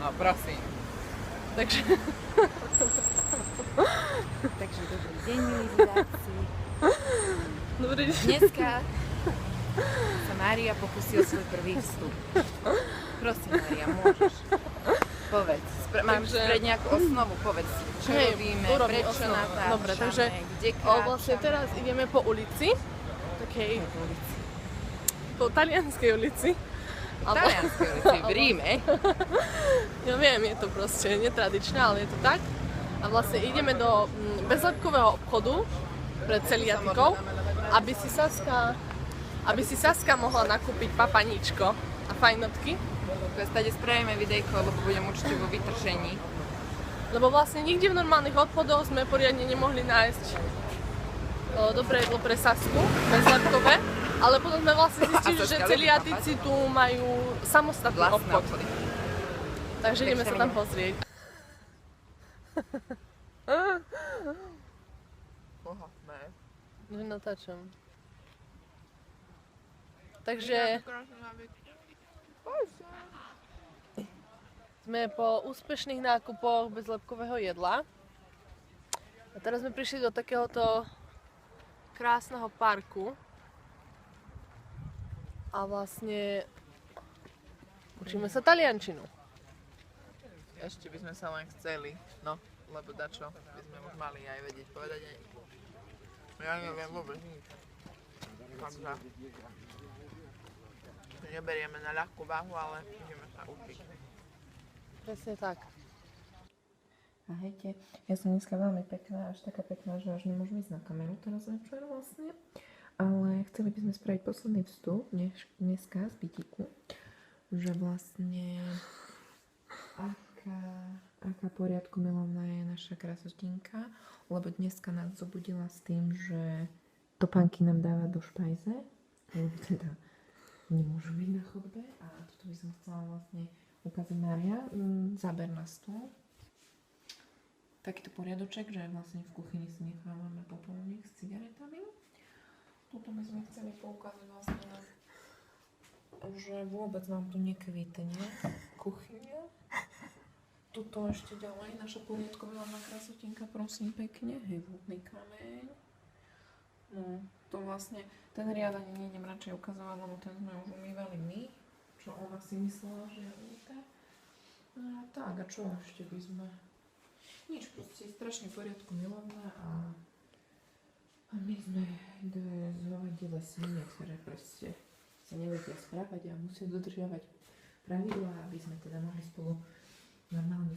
No prosím. Takže... Takže dobrý deň, milí diváci. Dobrý deň. Dneska sa Mária pokusí o svoj prvý vstup. Prosím, Mária, môžeš. Povedz. Mám spreť nejakú osnovu, povedz si, čo robíme, prečo natáčame, Dobre, takže kde kráčame. vlastne teraz ideme po ulici. Takej... Po talianskej ulici. Talianskej ulici v Ríme. Ja viem, je to proste netradičné, ale je to tak. A vlastne ideme do bezlepkového obchodu pre celiatikov, aby si Saska mohla nakúpiť papaníčko a fajnotky. Stade spravíme videjko, lebo budem určite vo vytržení. Lebo vlastne nikde v normálnych obchodoch sme poriadne nemohli nájsť dobré jedlo pre Sasku, bezlepkové. Ale potom sme vlastne zistili, že celiatici tu majú samostatný obchod. Takže ideme sa tam pozrieť. No natáčam. Takže sme po úspešných nákupoch bezlepkového jedla. A teraz sme prišli do takéhoto krásneho parku. A vlastne učíme sa taliančinu. Ešte by sme sa len chceli, no, lebo dačo by sme už mali aj vedieť povedať aj. Ja neviem vôbec nič. Takže neberieme na ľahkú váhu, ale ideme sa učiť. Presne tak. Ahojte, ja som dneska veľmi pekná, až taká pekná, že až nemôžem ísť na kameru teraz večer vlastne. Ale chceli by sme spraviť posledný vstup dneska z bytiku, že vlastne aká poriadku milovná je naša krasotinka, lebo dneska nás zobudila s tým, že topánky nám dáva do špajze, lebo teda nemôžu byť na chodbe a toto by som chcela vlastne ukázať Mária, záber na stôl. Takýto poriadoček, že vlastne v kuchyni si nechávame popolník s cigaretami. Tuto by sme chceli poukázať vlastne na, že vôbec nám tu nekvitne kuchyňa. Tuto ešte ďalej, naša poriadková krasotinka, prosím pekne, hej, vodný kameň. No, to vlastne, ten riad ani nejdem radšej ukazovať, lebo ten sme už umývali my, čo ona si myslela, že je umýta. No tak, a čo ešte by sme? Nič, proste strašne poriadku milovné a my sme dve zhovadile svine, ktoré proste sa nevedia správať a musia dodržiavať pravidlá, aby sme teda mohli spolu normálne